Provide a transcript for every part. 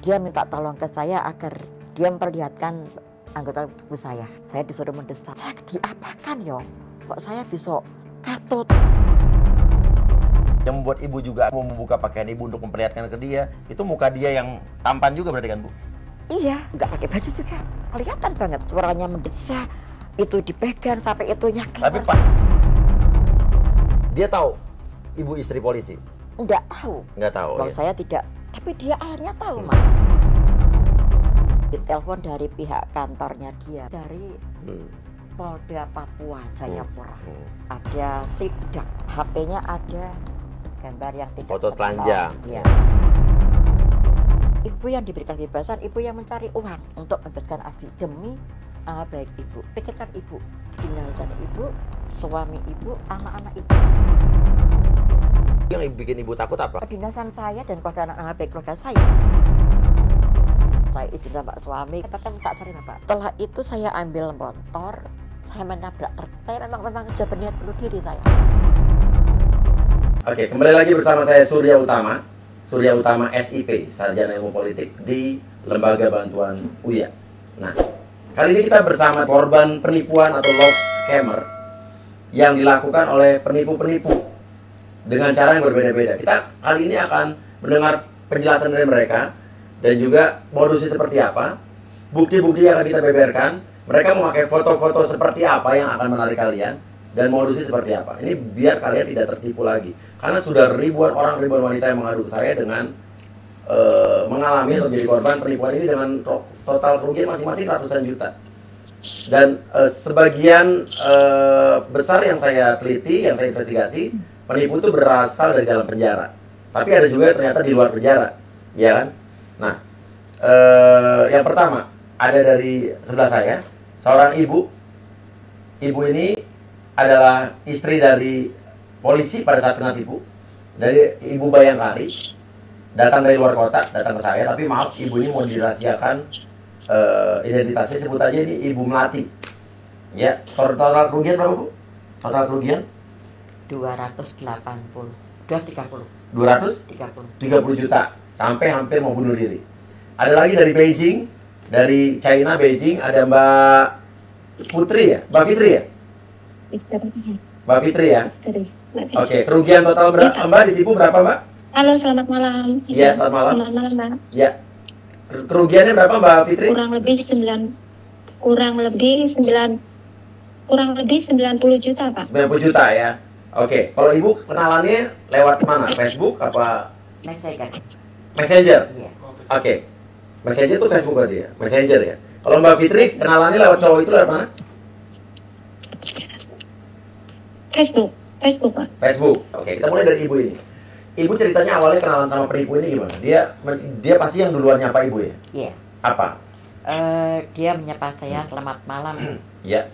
Dia minta tolong ke saya agar dia memperlihatkan anggota tubuh saya. Saya disuruh mendesak. Saya diapakan yo? Kok saya bisa katut? Yang membuat ibu juga mau membuka pakaian ibu untuk memperlihatkan ke dia, itu muka dia yang tampan juga berarti kan, Bu? Iya, nggak pakai baju juga. Kelihatan banget suaranya mendesak, itu dipegang sampai itunya keluar. Tapi Pak, dia tahu ibu istri polisi? Nggak tahu. Nggak tahu. Kalau Ya? saya tidak, tapi dia akhirnya tahu, Mak. Ditelepon dari pihak kantornya dia, dari Polda Papua Jayapura. Ada sidak, HP-nya ada gambar yang tidak foto terkenal. telanjang. Ya. Ibu yang diberikan kebebasan, ibu yang mencari uang untuk membebaskan Aji demi baik ibu. Pikirkan ibu, dinazan ibu, suami ibu, anak-anak ibu. Yang bikin ibu takut apa? Kedinasan saya dan keluarga anak-anak baik keluarga saya. Saya izin sama suami, katakan tak cari apa. Setelah itu saya ambil motor, saya menabrak truk. Saya memang sudah berniat bunuh diri saya. Oke, kembali lagi bersama saya Surya Utama SIP, Sarjana Ilmu Politik di Lembaga Bantuan UYA. Nah, kali ini kita bersama korban penipuan atau love scammer yang dilakukan oleh penipu-penipu dengan cara yang berbeda-beda. Kita kali ini akan mendengar penjelasan dari mereka dan juga modusnya seperti apa, bukti-bukti yang akan kita beberkan, mereka memakai foto-foto seperti apa yang akan menarik kalian, dan modusnya seperti apa. Ini biar kalian tidak tertipu lagi. Karena sudah ribuan wanita yang mengadu ke saya dengan mengalami atau menjadi korban penipuan ini dengan total kerugian masing-masing ratusan juta. Dan sebagian besar yang saya teliti, yang saya investigasi, penipu itu berasal dari dalam penjara. Tapi ada juga ternyata di luar penjara, ya kan? Nah, yang pertama ada dari sebelah saya, seorang ibu. Ibu ini adalah istri dari polisi pada saat kena tipu, dari Ibu Bayangkari, datang dari luar kota, datang ke saya. Tapi maaf, ibu ini mau dirahasiakan identitasnya, sebut aja ini Ibu Melati. Ya, total kerugian berapa, Bu? Total kerugian? 280, 230. 230 juta, sampai hampir mau bunuh diri. Ada lagi dari Beijing, dari China, Beijing, ada Mbak Putri ya? Mbak Fitri ya? Mbak Fitri ya? Oke, kerugian total berapa? Mbak ditipu berapa, Mbak? Halo, selamat malam. Iya, selamat malam. Selamat malam, Mbak. Ya. Kerugiannya berapa, Mbak Fitri? Kurang lebih 90 juta, Pak. 90 juta ya. Oke, kalau Ibu kenalannya lewat mana? Facebook apa? Messenger? Iya. Oke. Messenger itu Facebook berarti ya? Messenger ya? Kalau Mbak Fitri kenalannya lewat cowok itu lewat mana? Facebook, Pak. Facebook. Oke, kita mulai dari Ibu ini. Ibu ceritanya awalnya kenalan sama penipu ini gimana? Dia pasti yang duluan nyapa Ibu ya? Iya. Apa? Dia menyapa saya, selamat malam, Ya.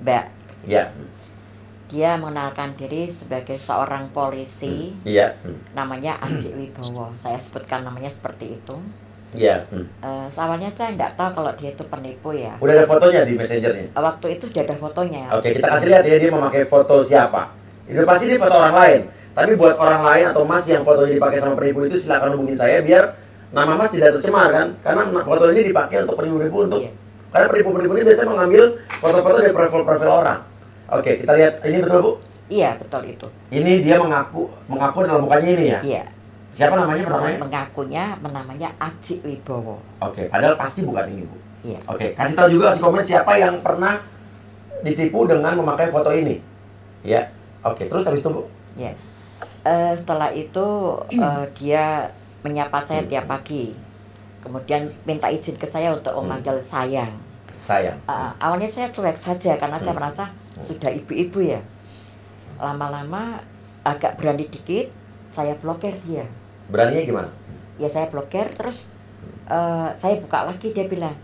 Mbak. Ya. Dia mengenalkan diri sebagai seorang polisi, Iya. namanya Aji Wibowo. Saya sebutkan namanya seperti itu. Iya. Awalnya saya nggak tahu kalau dia itu penipu ya. Udah ada fotonya di messengernya? Waktu itu sudah ada fotonya. Oke, kita kasih lihat ya dia memakai foto siapa. Itu pasti ini foto orang lain. Tapi buat orang lain atau Mas yang fotonya dipakai sama penipu itu silakan hubungin saya biar nama Mas tidak tercemar kan. Karena foto ini dipakai untuk penipu-penipu untuk karena penipu-penipu ini biasanya mengambil foto-foto dari profil-profil orang. Oke, kita lihat ini betul, Bu? Iya, betul itu. Ini dia mengaku dalam mukanya ini ya? Iya. Siapa namanya pertamanya? Mengakunya namanya Aji Wibowo. Oke, padahal pasti bukan ini, Bu. Iya. Oke, kasih tahu juga, kasih komen siapa yang pernah ditipu dengan memakai foto ini. Ya. Oke, terus habis itu, Bu? Ya. Setelah itu dia menyapa saya tiap pagi. Kemudian minta izin ke saya untuk memanggil sayang. Sayang. Awalnya saya cuek saja karena saya merasa sudah ibu-ibu ya. Lama-lama agak berani dikit, saya blokir dia. Beraninya gimana? Ya saya blokir, terus saya buka lagi, dia bilang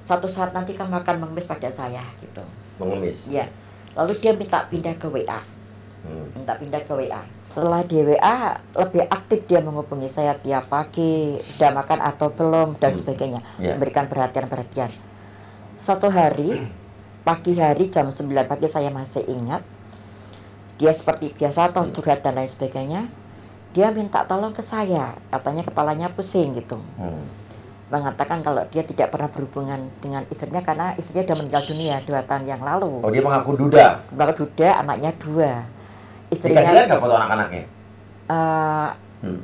suatu saat nanti kamu akan mengemis pada saya gitu. Mengemis? Ya. Lalu dia minta pindah ke WA. Setelah di WA lebih aktif, dia menghubungi saya tiap pagi, sudah makan atau belum dan sebagainya, memberikan perhatian-perhatian. Satu hari, pagi hari jam 9 pagi, saya masih ingat, dia seperti biasa atau curhat dan lain sebagainya. Dia minta tolong ke saya, katanya kepalanya pusing gitu. mengatakan kalau dia tidak pernah berhubungan dengan istrinya karena istrinya sudah meninggal dunia 2 tahun yang lalu. Oh, dia mengaku duda. Mengaku duda, anaknya 2. Dikasih lihat nggak foto anak-anaknya?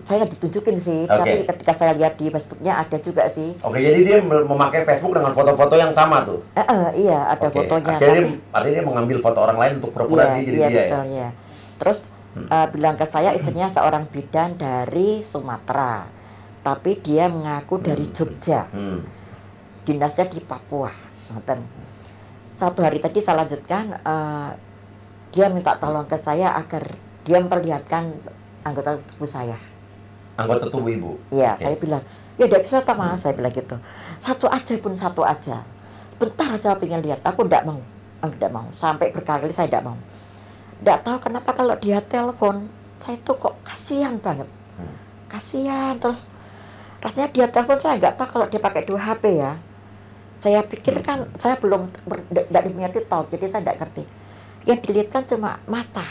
Saya nggak ditunjukin sih, tapi ketika saya lihat di Facebooknya ada juga sih. Oke, jadi dia memakai Facebook dengan foto-foto yang sama tuh? Iya, ada fotonya. Artinya dia mengambil foto orang lain untuk pura-pura dia jadi dia betul, ya? Terus bilang ke saya istrinya seorang bidan dari Sumatera, tapi dia mengaku dari Jogja, dinasnya di Papua. Satu hari tadi saya lanjutkan, dia minta tolong ke saya agar dia memperlihatkan anggota tubuh saya. Anggota tubuh ibu? Iya, saya bilang, ya tidak bisa Mas, saya bilang gitu. Satu aja. Sebentar aja pengen lihat, aku tidak mau. Sampai berkali-kali saya tidak mau. Tidak tahu kenapa kalau dia telepon, saya tuh kok kasihan banget. Kasihan, terus rasanya dia telepon saya nggak tahu kalau dia pakai 2 HP ya. Saya pikir kan, saya belum tidak punya TikTok, jadi saya tidak ngerti. Yang dilihatkan cuma mata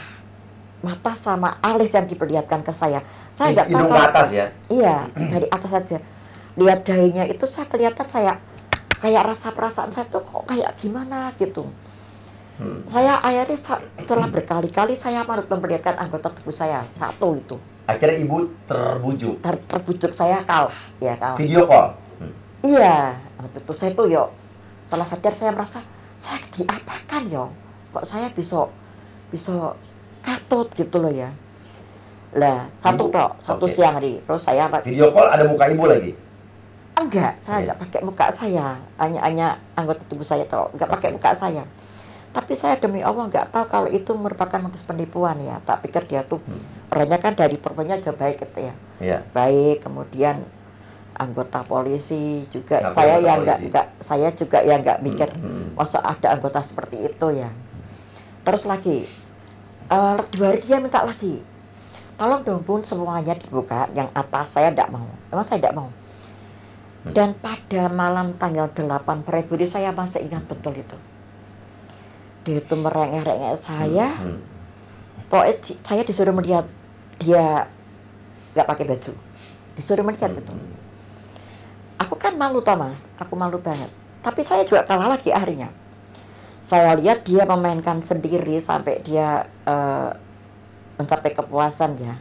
sama alis yang diperlihatkan ke saya. Saya nggak tahu. Hidung ke atas ya? Iya, dari atas saja. Lihat dahinya itu saya kelihatan saya kayak rasa perasaan saya tuh kok kayak gimana gitu. Saya akhirnya setelah berkali-kali saya memperlihatkan anggota tubuh saya satu itu. Akhirnya ibu terbujuk. Terbujuk, saya kalah, ya kalah. Video call. Iya, waktu itu saya tuh setelah sadar saya merasa saya diapakan kok saya bisa katut gitu loh ya. Lah satu siang hari terus saya video call ada muka ibu lagi? Enggak, saya enggak pakai muka saya, hanya anggota tubuh saya enggak pakai muka saya. Tapi saya demi Allah nggak tahu kalau itu merupakan modus penipuan ya. Tak pikir dia tuh orangnya kan dari perempuannya aja baik gitu ya. Baik, kemudian anggota polisi juga. Saya juga nggak mikir masa ada anggota seperti itu ya. Terus lagi 2 hari dia minta lagi, tolong dong Bun semuanya dibuka, yang atas saya tidak mau. Memang saya tidak mau. Dan pada malam tanggal 8 Februari saya masih ingat betul itu. Dia itu merengek-rengek saya. Pokoknya saya disuruh melihat dia nggak pakai baju, disuruh melihat itu. Aku kan malu Thomas, aku malu banget. Tapi saya juga kalah lagi akhirnya. Saya lihat dia memainkan sendiri sampai dia mencapai kepuasan ya.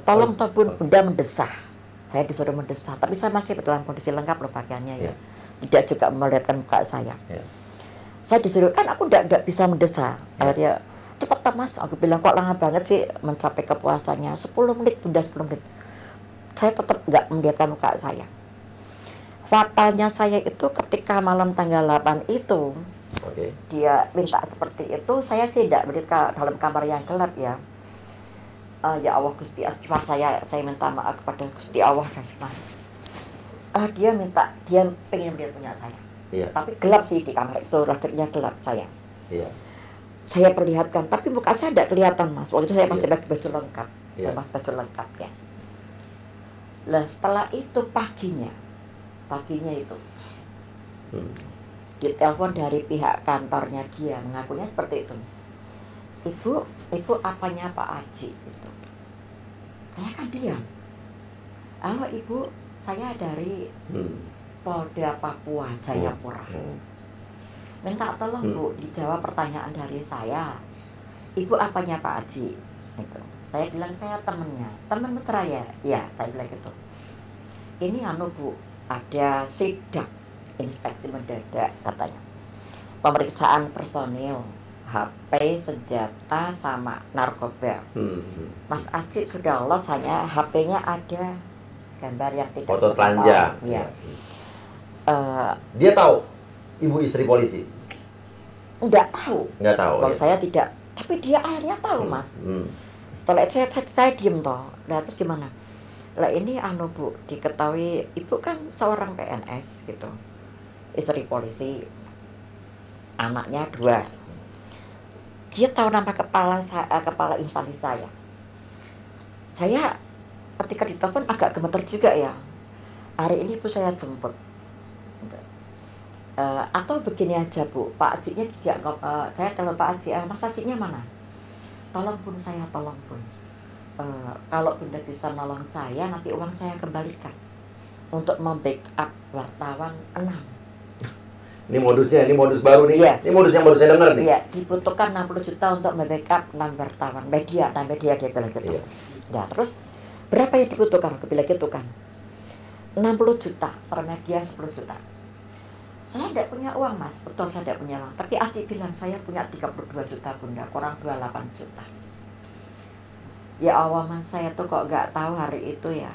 Tolong Bun, Bunda mendesah. Saya disuruh mendesah, tapi saya masih dalam kondisi lengkap loh pakaiannya ya. Tidak juga melihatkan muka saya. Saya disuruh, kan aku tidak bisa mendesah. Akhirnya cepat Thomas, aku bilang kok lama banget sih mencapai kepuasannya. 10 menit Bunda, 10 menit. Saya tetap nggak melihatkan muka saya. Fatalnya saya itu ketika malam tanggal 8 itu, dia minta seperti itu, saya sih tidak melihat dalam kamar yang gelap ya. Ya Allah Gusti, saya minta maaf kepada Gusti Allah. Dia pengen melihat punya saya. Tapi gelap sih di kamar itu, rasanya gelap saya. Saya perlihatkan, tapi muka saya tidak kelihatan Mas. Waktu itu saya masih pakai baju lengkap, masih baju lengkap ya. Lah setelah itu paginya itu ditelepon dari pihak kantornya dia, mengakunya seperti itu. Ibu apanya Pak Haji itu. Saya kan diam. Halo Ibu, saya dari Polda Papua Jayapura. Minta tolong Bu dijawab pertanyaan dari saya. Ibu apanya Pak Haji? Itu. Saya bilang saya temennya. Temen mesra ya? Ya, saya bilang gitu. Ini Bu, ada sidak inspeksi mendadak katanya. Pemeriksaan personil, HP, senjata, sama narkoba. Mas Aji sudah lolos, hanya HP-nya ada gambar yang tidak foto telanjang. Ya. Dia tahu ibu istri polisi? Enggak tahu. Kalau saya tidak, tapi dia akhirnya tahu Mas. Setelah itu saya diem toh. Nah, terus gimana? Lah ini Bu, diketahui ibu kan seorang PNS gitu, istri polisi, anaknya 2. Dia tahu nama kepala instansi saya. Saya ketika ditelepon agak gemeter juga ya. Hari ini Bu saya jemput. Atau begini aja Bu, Pak Hajinya saya kalau Pak Haji, Mas Hajinya mana? Tolong Bun, kalau Bunda bisa nolong saya, nanti uang saya kembalikan. untuk membackup wartawan 6. Ini modusnya, ini modus baru nih. Iya. Ini modus yang baru saya dengar nih. Iya, dibutuhkan 60 juta untuk membackup 6 wartawan media, nah media dia bilang gitu. Iya. Ya, terus berapa yang dibutuhkan? Aku bilang gitu kan. 60 juta per media 10 juta. Saya tidak punya uang mas, betul saya tidak punya uang. Tapi Aci bilang saya punya 32 juta bunda, kurang 28 juta. Ya Allah mas, saya tuh kok nggak tahu hari itu ya.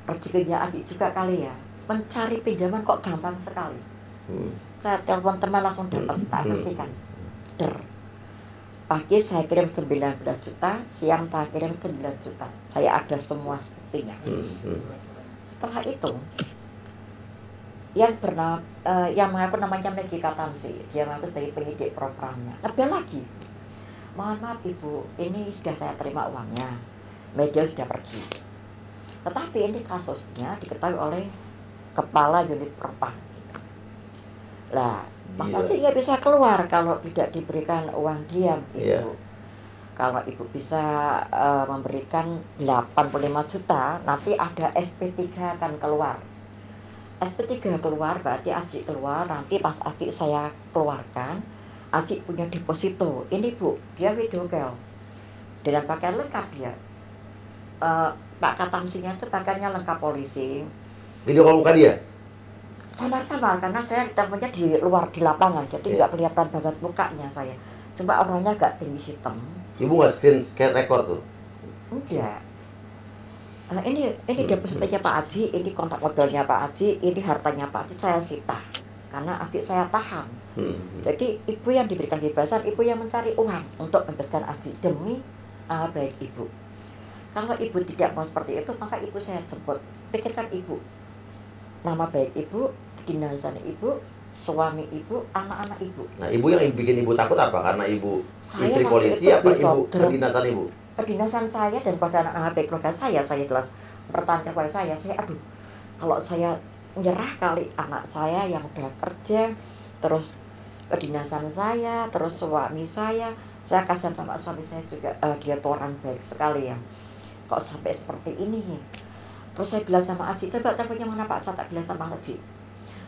Rezekinya Aci juga kali ya. Mencari pinjaman kok gampang sekali. Saya telepon teman langsung dapat, tak kasihkan. Pagi saya kirim 19 juta, siang saya kirim 9 juta. Saya ada semua buktinya. Setelah itu, yang bernama, yang mengaku namanya Megi Katamsi, dia mengaku sebagai penyidik programnya. Lebih lagi, mohon maaf ibu, ini sudah saya terima uangnya, media sudah pergi. Tetapi ini kasusnya diketahui oleh kepala unit propam. Lah, Mas Aci nggak bisa keluar kalau tidak diberikan uang diam, ibu. Iya. Kalau ibu bisa memberikan 85 juta, nanti ada SP3 akan keluar. SP3 keluar, berarti Aci keluar, nanti pas Aci saya keluarkan, Aci punya deposito. Ini bu, dia video call. Dengan pakaian lengkap dia. Pak Katamsinya itu pakaiannya lengkap polisi. Video call muka dia? Sama-sama, karena saya teleponnya di luar, di lapangan, jadi nggak kelihatan banget mukanya saya. Cuma orangnya agak tinggi hitam. Ibu nggak screen record tuh? Enggak. Ini depositonya Pak Aji, ini kontak mobilnya Pak Aji, ini hartanya Pak Aji saya sita. Karena adik saya tahan. Jadi ibu yang diberikan kebebasan, ibu yang mencari uang untuk membebaskan Aji demi baik ibu. Kalau ibu tidak mau seperti itu, maka ibu saya jemput. Pikirkan ibu. Nama baik ibu, kedinasan ibu, suami ibu, anak-anak ibu. Nah, ibu yang bikin ibu takut apa? Karena ibu Saya istri waktu polisi itu apa ibu disoder. kedinasan ibu? Kedinasan saya dan pada anak-anak baik keluarga saya jelas mempertahankan kepada saya aduh, kalau saya menyerah kali anak saya yang udah kerja, terus kedinasan saya, terus suami saya kasihan sama suami saya juga, dia tuh orang baik sekali ya. Kok sampai seperti ini? Terus saya bilang sama Aji, coba teleponnya mana Pak? Saya tak bilang sama Aji,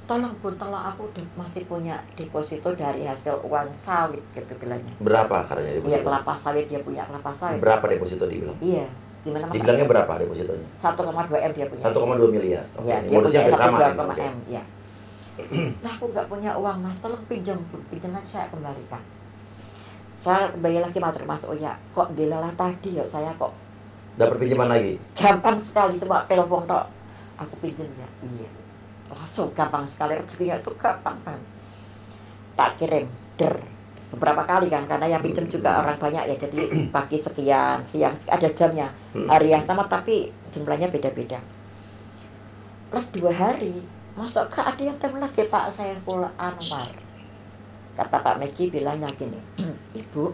tolong bun, tolong aku masih punya deposito dari hasil uang sawit gitu bilangnya. Berapa katanya deposito? Iya, kelapa sawit, dia punya kelapa sawit. Berapa deposito dibilang? Iya, gimana mas? Dibilangnya berapa depositonya? 1,2 M dia punya. 1,2 miliar. Oke, Ya, dia modusnya punya hampir sama. 1,2 M, ya. Nah, aku nggak punya uang mas, tolong pinjam bun, pinjam nanti saya kembalikan. Saya kembali lagi masuk, oh ya, kok dilelah tadi ya saya kok dapat pinjaman lagi? gampang sekali, cuma telepon tok. Aku pinjam ya, iya. Langsung gampang sekali, rezekinya itu gampang banget. Tak kirim, beberapa kali kan, karena yang pinjam juga orang banyak ya, jadi pagi sekian, siang sekian, ada jamnya, hari yang sama tapi jumlahnya beda-beda. Lah 2 hari, masuk ke ada yang temen lagi Pak Saiful Anwar. Kata Pak Megi bilangnya gini, ibu,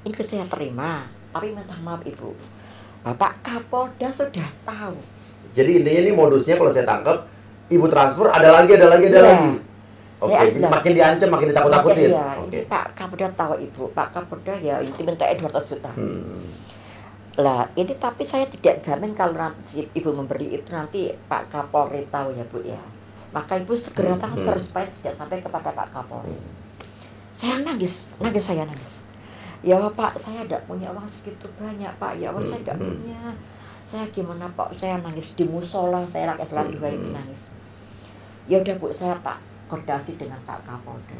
ini saya terima, tapi minta maaf ibu, Bapak Kapolda sudah tahu. Jadi intinya ini modusnya kalau saya tangkap, ibu transfer ada lagi. Oke, jadi makin diancam, makin ditakut-takutin. Iya, ini Pak Kapolda tahu ibu, Pak Kapolda ya itu minta 200 juta. Lah ini tapi saya tidak jamin kalau nanti ibu memberi itu nanti Pak Kapolri tahu ya bu ya. Maka ibu segera transfer supaya tidak sampai kepada Pak Kapolri. Saya nangis. Ya Pak, saya tidak punya uang segitu banyak Pak. Ya Allah, saya tidak punya. Saya gimana Pak? Saya nangis di musola, saya rakyat sholat 2 itu nangis. Ya udah bu, saya tak koordinasi dengan Pak Kapolda.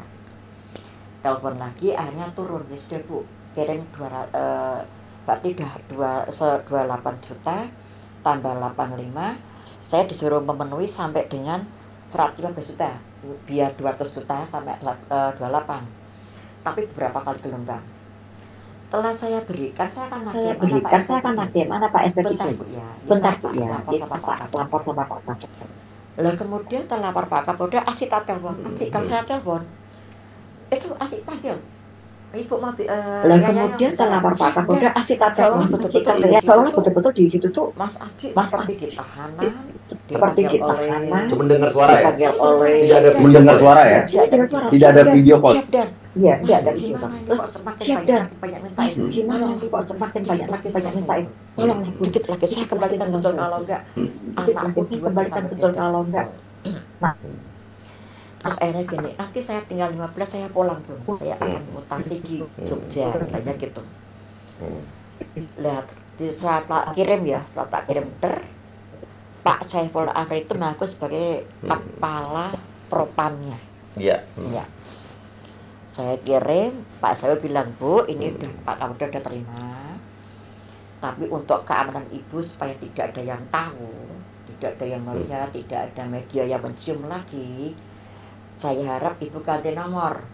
Telepon lagi, akhirnya turun. Ya sudah bu, kirim berarti udah 28 juta tambah 85. Saya disuruh memenuhi sampai dengan 115 juta. Biar 200 juta sampai 28. Tapi beberapa kali gelombang. Setelah saya berikan, saya akan nagih mana Pak SP3. Bentar Bu ya, lapor sama Pak Kapolda. Lah kemudian terlapor Pak Kapolda, Aci tak telepon. Aci kalau saya telepon, itu Aci panggil. Ibu mau lah kemudian terlapor Pak Kapolda, Aci tak telepon. Soalnya betul-betul di situ tuh Mas Aci seperti di tahanan, cuma dengar suara ya? Tidak ada mendengar suara ya? Tidak ada video call. Iya, tidak ada video. Terus siap dan banyak gimana nanti kok semakin banyak mintain. Tolong dikit lagi saya kembalikan betul, kalau enggak anakku sih dua kembalikan sama betul beda. kalau enggak. Nah, Terus akhirnya gini, nanti saya tinggal 15 saya pulang Bun, saya akan mutasi di Jogja, kayak gitu. Lihat, saya tak kirim ya, setelah tak kirim Pak Saiful Akhir itu mengaku sebagai kepala propamnya. Iya. Ya. Saya kirim, Pak Saiful bilang, Bu, ini udah Pak kamu udah terima. Tapi untuk keamanan ibu supaya tidak ada yang tahu, tidak ada yang melihat, tidak ada media yang mencium lagi, saya harap ibu ganti nomor.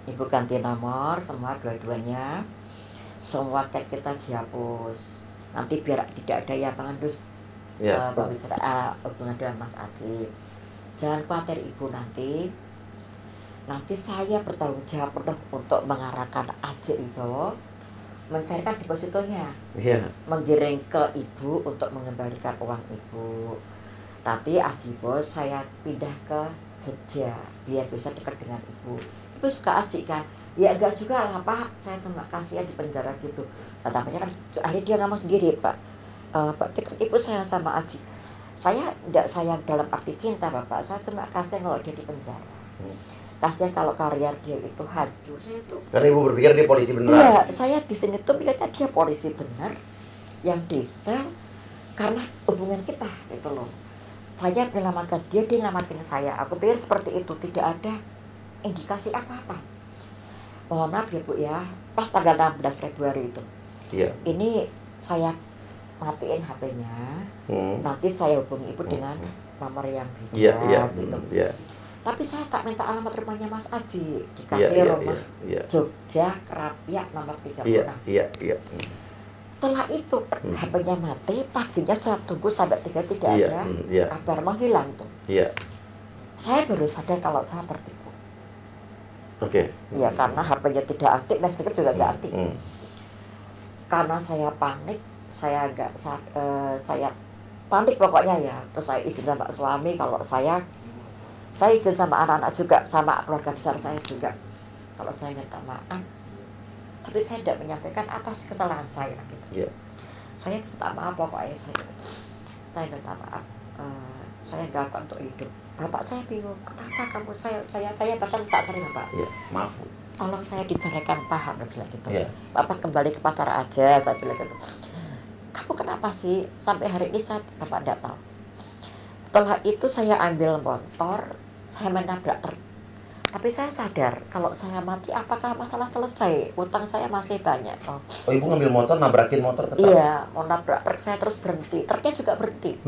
Ibu ganti nomor, semua dua-duanya, semua chat kita dihapus. Nanti biar tidak ada yang mengandus pembicaraan hubungan dengan Mas Aji. Jangan khawatir ibu, nanti saya bertanggung jawab untuk mengarahkan Aji itu mencarikan depositonya, menggiring ke ibu untuk mengembalikan uang ibu. Tapi Aji bos saya pindah ke Jogja biar bisa dekat dengan ibu. Ibu suka Aji kan? Ya enggak juga lah Pak, saya cuma kasihan di penjara gitu. Tapi kan akhirnya dia nggak mau sendiri Pak. Pak ibu sayang sama Aji. Saya tidak sayang dalam arti cinta Bapak, saya cuma kasihan kalau dia di penjara. Kasihan kalau karier dia itu hancur itu. Karena ibu berpikir dia polisi benar. Iya, saya di sini tuh mikirnya dia polisi benar yang disel karena hubungan kita itu loh. Saya menyelamatkan dia menyelamatkan saya. Aku pikir seperti itu, tidak ada indikasi apa-apa. Mohon maaf ya Bu ya, pas tanggal 16 Februari itu. Iya. Ini saya matiin HP-nya. Nanti saya hubungi ibu dengan nomor yang beda gitu. Iya. Tapi saya tak minta alamat rumahnya Mas Aji, dikasih rumah Jogja Kerapiak nomor 36. Iya. Setelah itu HP-nya mati, paginya saya tunggu sampai 3 tidak ada kabar, menghilang tuh. Iya. Saya baru sadar kalau saya tertipu. Oke. Iya, karena HP-nya tidak aktif, message juga tidak aktif. Karena saya panik, saya panik pokoknya ya. Terus saya izin sama suami kalau saya izin sama anak-anak juga, sama keluarga besar saya juga. Kalau saya minta maaf, tapi saya tidak menyampaikan atas kesalahan saya gitu. Saya minta maaf pokoknya saya minta maaf. Saya gagal untuk hidup. Bapak saya bingung, kenapa kamu saya bahkan tak cari Bapak. Maaf. Tolong saya diceraikan paham, bilang gitu. Bapak kembali ke pacar aja, saya bilang gitu. Kamu kenapa sih sampai hari ini Bapak tidak tahu. Setelah itu saya ambil motor, saya menabrak truk. Tapi saya sadar kalau saya mati apakah masalah selesai? Utang saya masih banyak. Oh, ibu ngambil motor, nabrakin motor tetap? Iya, mau nabrak truk, saya terus berhenti. Truknya juga berhenti.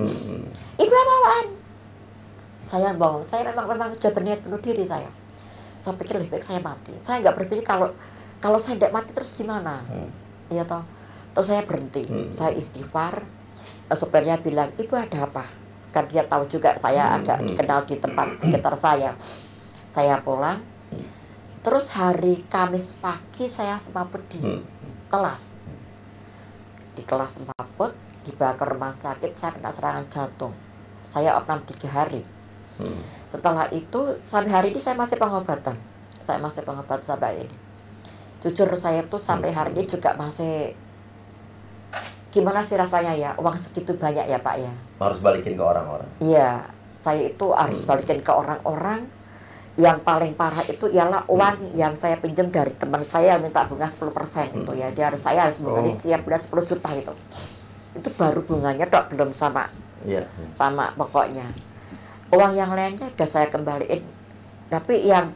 Ibu apaan? Saya bohong, saya memang sudah berniat bunuh diri saya. Saya pikir lebih baik saya mati. Saya nggak berpikir kalau saya tidak mati terus gimana? Iya toh. Terus saya berhenti, saya istighfar. Sopirnya bilang, ibu ada apa? Kan dia tahu juga saya agak dikenal di tempat sekitar saya. Saya pulang, terus hari Kamis pagi saya semaput di kelas. Di kelas semaput, dibawa ke rumah sakit, saya kena serangan jantung. Saya opnam 3 hari. Setelah itu, sampai hari ini saya masih pengobatan. Saya masih pengobatan sampai ini. Jujur saya tuh sampai hari ini juga masih, gimana sih rasanya ya, uang segitu banyak ya Pak ya. Harus balikin ke orang-orang. Iya, saya itu harus balikin ke orang-orang. Yang paling parah itu ialah uang yang saya pinjam dari teman saya yang minta bunga 10% itu ya. Saya harus mengganti setiap bulan 10 juta itu. Itu baru bunganya dok, belum sama pokoknya. Uang yang lainnya sudah saya kembaliin. Tapi yang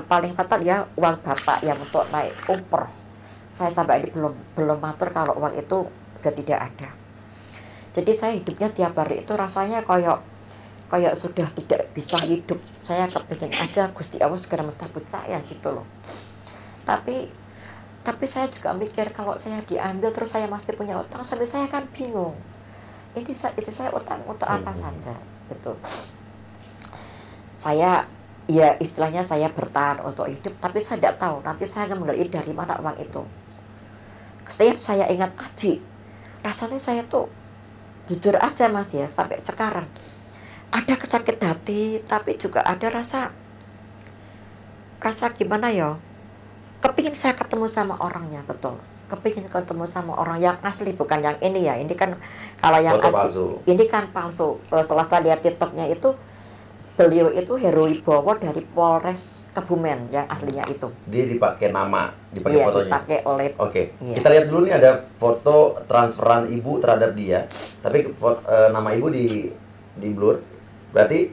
paling fatal ya uang bapak yang untuk naik umroh. Saya sampai ini belum matur kalau uang itu sudah tidak ada. Jadi saya hidupnya tiap hari itu rasanya kayak sudah tidak bisa hidup. Saya kepingin aja Gusti Allah segera mencabut saya gitu loh. Tapi saya juga mikir kalau saya diambil terus saya masih punya utang, sampai saya kan bingung. Ini saya utang untuk apa saja gitu. Saya ya istilahnya saya bertahan untuk hidup, tapi saya tidak tahu nanti saya akan mengambil dari mana uang itu. Setiap saya ingat Aji, rasanya saya tuh jujur aja Mas ya, sampai sekarang ada kesakit hati, tapi juga ada rasa gimana ya, kepingin saya ketemu sama orangnya betul. kepingin ketemu sama orang yang asli, bukan yang ini ya. Ini kan kalau yang palsu. Ini kan palsu. Setelah saya lihat TikToknya itu, beliau itu Heru Wibowo dari Polres Kebumen yang aslinya itu. Dia dipakai nama, dipakai fotonya. Dipakai oleh. Iya. Kita lihat dulu nih, ada foto transferan ibu terhadap dia, tapi nama ibu di blur. Berarti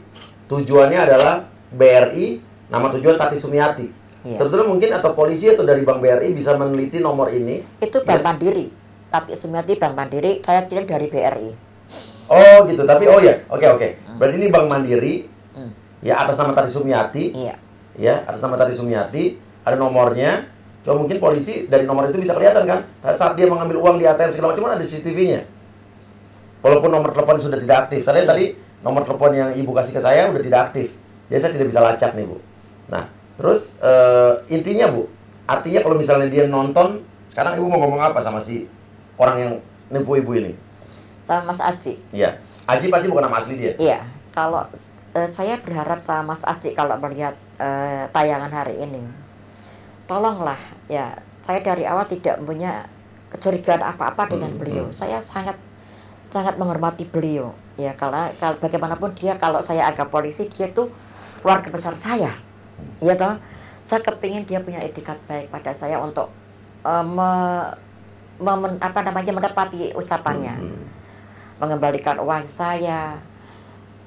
tujuannya adalah BRI, nama tujuan Tati Sumiati. Iya. Sebetulnya mungkin atau polisi atau dari Bank BRI bisa meneliti nomor ini. Itu Bank Mandiri. Tati Sumiati Bank Mandiri, saya kirim dari BRI. Oh gitu, tapi oke. Berarti ini Bank Mandiri. Ya, atas nama Tati Sumiati. Iya. Ya, atas nama Tati Sumiati, ada nomornya. Coba mungkin polisi dari nomor itu bisa kelihatan kan? Saat dia mengambil uang di ATM segala macam, ada CCTV-nya. Walaupun nomor telepon sudah tidak aktif. Tadi nomor telepon yang ibu kasih ke saya udah tidak aktif. Jadi saya tidak bisa lacak nih, Bu. Nah, terus intinya, Bu, artinya kalau misalnya dia nonton, sekarang ibu mau ngomong apa sama si orang yang nipu ibu ini? Sama Mas Aji. Iya. Aji pasti bukan nama asli dia. Iya. Kalau saya berharap sama Mas Aji kalau melihat tayangan hari ini, tolonglah ya, saya dari awal tidak punya kecurigaan apa-apa dengan beliau. Saya sangat menghormati beliau ya, kalau bagaimanapun dia, kalau saya anggap polisi, dia itu keluarga besar saya ya toh. Saya kepingin dia punya etikat baik pada saya untuk menepati ucapannya, mengembalikan uang saya.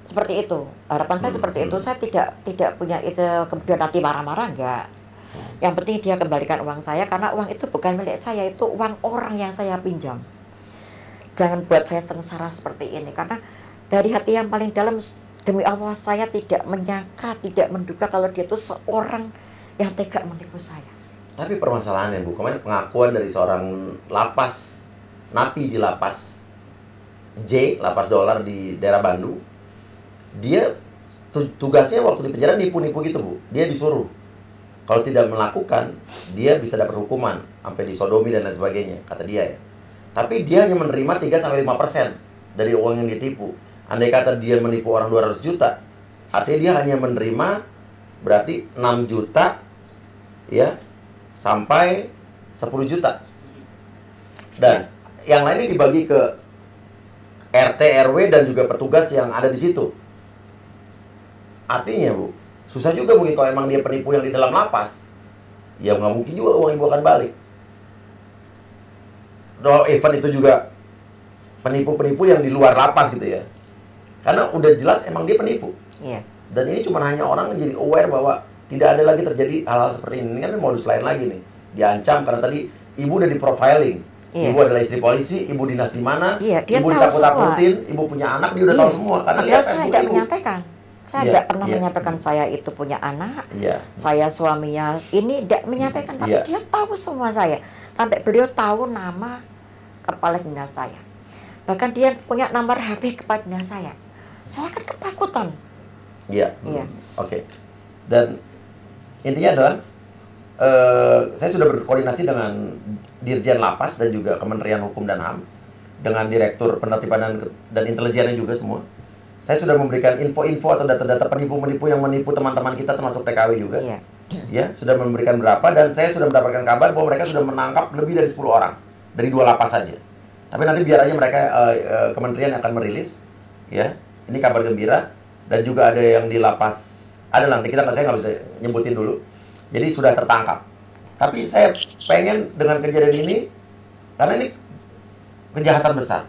Seperti itu, harapan saya seperti itu. Saya tidak punya itu kemudian nanti marah-marah, enggak. Yang penting dia kembalikan uang saya, karena uang itu bukan milik saya, itu uang orang yang saya pinjam. Jangan buat saya sengsara seperti ini, karena dari hati yang paling dalam, demi Allah saya tidak menyangka, tidak menduga kalau dia itu seorang yang tega menipu saya. Tapi permasalahannya, Bu, kemarin pengakuan dari seorang lapas, napi di lapas J, lapas dolar di daerah Bandung. Dia tugasnya waktu di penjara nipu-nipu gitu, Bu. Dia disuruh kalau tidak melakukan, dia bisa dapat hukuman sampai disodomi dan lain sebagainya, kata dia ya. Tapi dia hanya menerima 3-5% dari uang yang ditipu. Andai kata dia menipu orang 200 juta, artinya dia hanya menerima berarti 6 juta ya sampai 10 juta. Dan yang lainnya dibagi ke RT, RW dan juga petugas yang ada di situ. Artinya, Bu, susah juga mungkin kalau emang dia penipu yang di dalam lapas. Ya nggak mungkin juga uang ibu akan balik. Event itu juga penipu-penipu yang di luar lapas gitu ya. Karena udah jelas emang dia penipu. Iya. Dan ini cuma hanya orang yang jadi aware bahwa tidak ada lagi terjadi hal-hal seperti ini. Ini kan modus lain lagi nih. Diancam karena tadi ibu udah di profiling. Iya. Ibu adalah istri polisi, ibu dinas di mana, iya, ibu ditakut-takutin, ibu punya anak, dia udah tahu semua. Karena dia saya tidak menyampaikan. Saya tidak pernah iya. menyampaikan saya itu punya anak, iya. saya suaminya ini tidak menyampaikan, tapi dia tahu semua saya. Sampai beliau tahu nama kepala dinas saya. Bahkan dia punya nomor HP kepala dinas saya. Saya kan ketakutan. Iya. Iya. Oke. Dan intinya adalah saya sudah berkoordinasi dengan Dirjen Lapas dan juga Kementerian Hukum dan HAM, dengan Direktur Penertiban dan Intelijennya juga semua. Saya sudah memberikan info-info atau data-data penipu-penipu yang menipu teman-teman kita termasuk TKW juga. Iya. Ya, sudah memberikan berapa, dan saya sudah mendapatkan kabar bahwa mereka sudah menangkap lebih dari 10 orang dari 2 lapas saja. Tapi nanti biar aja mereka kementerian akan merilis, ya. Ini kabar gembira. Dan juga ada yang di lapas, ada nanti saya nggak bisa nyebutin dulu. Jadi sudah tertangkap. Tapi saya pengen dengan kejadian ini, karena ini kejahatan besar,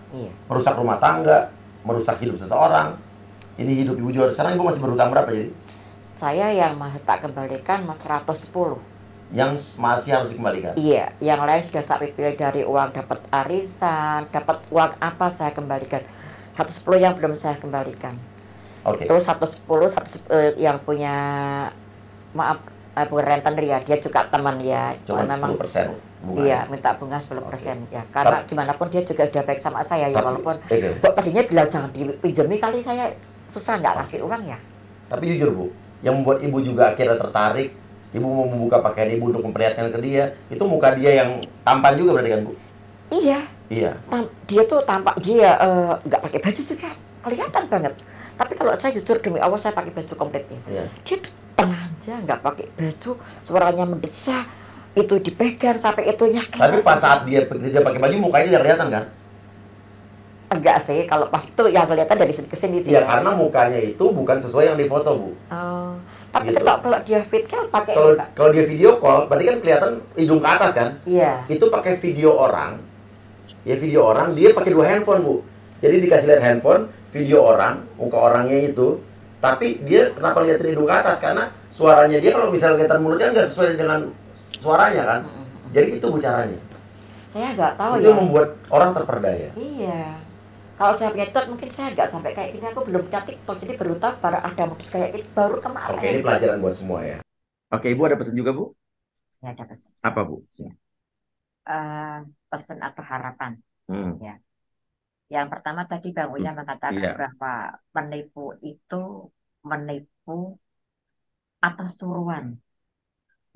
merusak rumah tangga, merusak hidup seseorang. Ini hidup ibu juara. Sekarang ibu masih berhutang berapa jadi? Saya yang masih tak kembalikan 110. Yang masih harus dikembalikan? Iya, yang lain sudah saya pilih dari uang dapat arisan, dapat uang apa saya kembalikan. 110 yang belum saya kembalikan. Oke. Itu 110 yang punya, maaf, bukan rentenir ya, dia juga teman ya. Cuma memang 10% bunga. Iya, minta bunga 10% ya. Karena gimana pun dia juga udah baik sama saya ya, walaupun tadinya bilang jangan dipinjami, kali saya susah nggak ngasih uang ya. Tapi jujur, Bu, yang membuat ibu juga akhirnya tertarik, ibu mau membuka pakaian ibu untuk memperlihatkan ke dia, itu muka dia yang tampan juga berarti kan, Bu? Iya. Iya. Dia tuh tampak, dia nggak pakai baju juga, kelihatan banget. Tapi kalau saya jujur demi Allah, saya pakai baju kompletnya. Iya. Dia tuh telanjang, nggak pakai baju, suaranya mendesak, itu dipegang sampai itunya. Tapi pas saat dia pakai baju mukanya tidak kelihatan kan? Enggak sih, kalau pas itu yang kelihatan dari sini ke sini sih. Iya, karena mukanya itu bukan sesuai yang difoto, Bu. Oh, tapi Gitu. kalau dia fit kan pakai Kalau dia video call, berarti kan kelihatan hidung ke atas kan? Iya. Itu pakai video orang. Ya video orang, dia pakai 2 handphone, Bu. Jadi dikasih lihat handphone, video orang, muka orangnya itu, tapi dia kenapa lihatin hidung ke atas? Karena suaranya dia kalau misalnya kelihatan mulutnya nggak sesuai dengan suaranya kan? Jadi itu caranya. Saya nggak tahu Itu ya. membuat orang terperdaya. Iya. Kalau saya punya TikTok mungkin saya nggak sampai kayak gini. Aku belum punya TikTok, jadi baru tahu baru ada modus kayak gini baru kemarin. Oke, ini pelajaran buat semua ya. Oke, Ibu ada pesan juga, Bu? Ya ada pesan. Apa, Bu? Pesan atau harapan. Hmm. Ya. Yang pertama tadi Bang Uya mengatakan Iya. bahwa menipu itu menipu atas suruhan.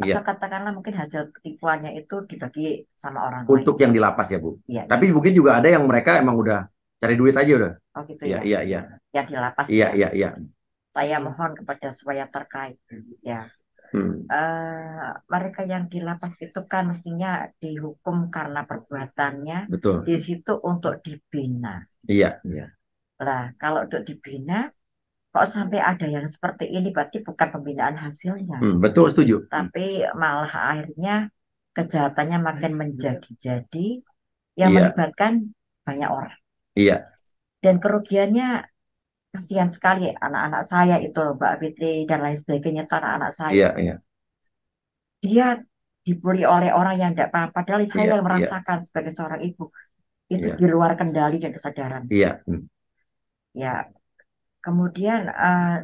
Iya. Atau katakanlah mungkin hasil tipuannya itu dibagi sama orang Untuk lain. yang di lapas ya, Bu. Iya. Tapi mungkin juga ada yang mereka emang udah cari duit aja udah. Oh gitu Iya, ya. iya. Yang di lapas Iya, ya. iya, iya. Saya mohon kepada semua yang terkait ya. Mereka yang di lapas itu kan mestinya dihukum karena perbuatannya. Betul. Di situ untuk dibina. Iya, iya. Lah, kalau untuk dibina, kok sampai ada yang seperti ini, berarti bukan pembinaan hasilnya. Betul, setuju. Tapi malah akhirnya kejahatannya makin menjadi-jadi, yang Iya. melibatkan banyak orang. Iya. Dan kerugiannya kasihan sekali anak-anak saya itu, Mbak Fitri dan lain sebagainya, itu anak-anak saya. Iya, iya. Dia dibully oleh orang yang tidak paham, padahal saya Iya, yang iya. merasakan sebagai seorang ibu. Itu Iya. di luar kendali dan kesadaran. Iya. Ya, kemudian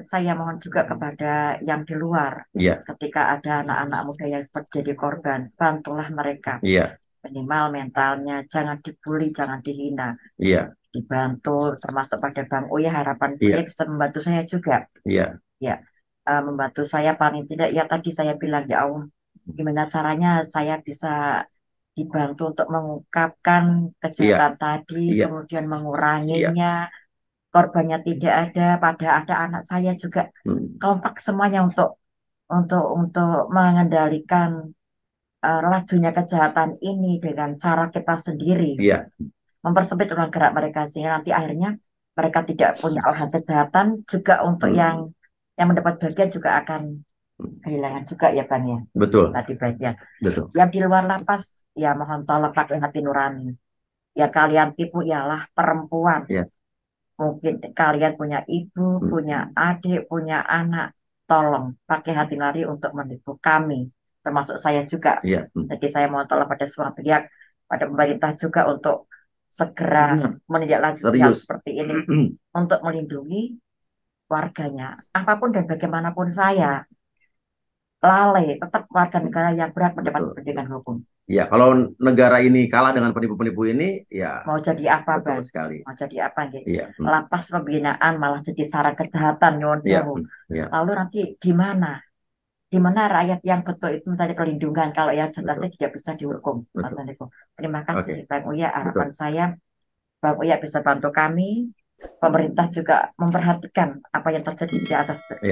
saya mohon juga kepada yang di luar, Iya. ketika ada anak-anak muda yang seperti jadi korban, bantulah mereka. Iya. Minimal mentalnya, jangan dibully, jangan dihina. Iya. Dibantu, termasuk pada Bang Uya, harapan Iya. saya bisa membantu saya juga. Iya. Ya, membantu saya paling tidak, ya tadi saya bilang, ya Allah, gimana caranya saya bisa dibantu untuk mengungkapkan kejahatan tadi, Iya. kemudian menguranginya, korbannya tidak ada, pada ada anak saya juga kompak semuanya untuk mengendalikan lajunya kejahatan ini dengan cara kita sendiri. Iya. Mempersempit ruang gerak mereka sehingga nanti akhirnya mereka tidak punya olahan kejahatan juga untuk yang mendapat bagian juga akan kehilangan juga ya Bang ya. Betul. Tadi bagian. Betul. Yang di luar lapas ya mohon tolong pakai hati nurani. Ya kalian tipu ialah perempuan. Iya. Mungkin kalian punya ibu, punya adik, punya anak. Tolong pakai hati nurani untuk menipu kami, termasuk saya juga. Iya. Jadi saya mohon tolong pada semua pihak, pada pemerintah juga untuk segera menindaklanjuti hal seperti ini untuk melindungi warganya. Apapun dan bagaimanapun saya lalai, tetap warga negara yang berhak mendapat pendidikan hukum. Ya, kalau negara ini kalah dengan penipu-penipu ini, ya mau jadi apa, betul Bang? sekali. Mau jadi apa gitu? Iya. Lapas pembinaan malah jadi sarana kejahatan nyuwun sewu. Iya. Lalu nanti di mana? Di mana rakyat yang betul itu mencari perlindungan kalau yang jelasnya tidak bisa dihukum. Terima kasih Bang Uya. Harapan saya Bang Uya bisa bantu kami. Pemerintah juga memperhatikan apa yang terjadi di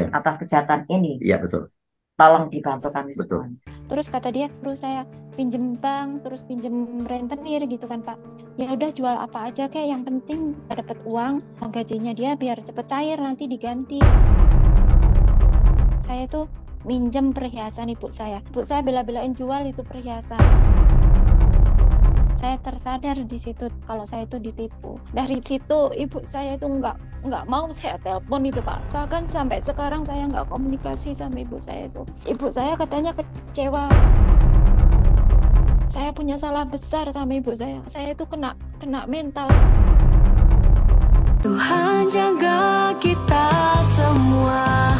atas kejahatan ini. Iya, betul. Tolong dibantu kami Betul. semua. Terus kata dia, terus saya pinjem bank, terus pinjem rentenir gitu kan Pak. Ya udah jual apa aja kayak yang penting dapat uang, gajinya dia biar cepet cair nanti diganti. Saya tuh minjem perhiasan ibu saya bela-belain jual itu perhiasan. Saya tersadar di situ kalau saya itu ditipu. Dari situ ibu saya itu nggak mau saya telepon itu Pak. Bahkan sampai sekarang saya nggak komunikasi sama ibu saya itu. Ibu saya katanya kecewa. Saya punya salah besar sama ibu saya. Saya itu kena mental. Tuhan jaga kita semua.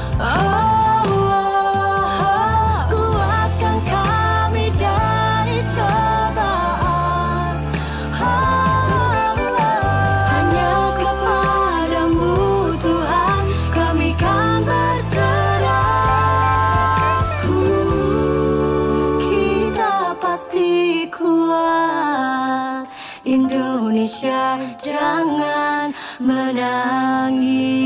Kuatkan kami dari cobaan. Hanya kepadamu Tuhan kami kan berserah. Kita pasti kuat. Indonesia jangan menangis.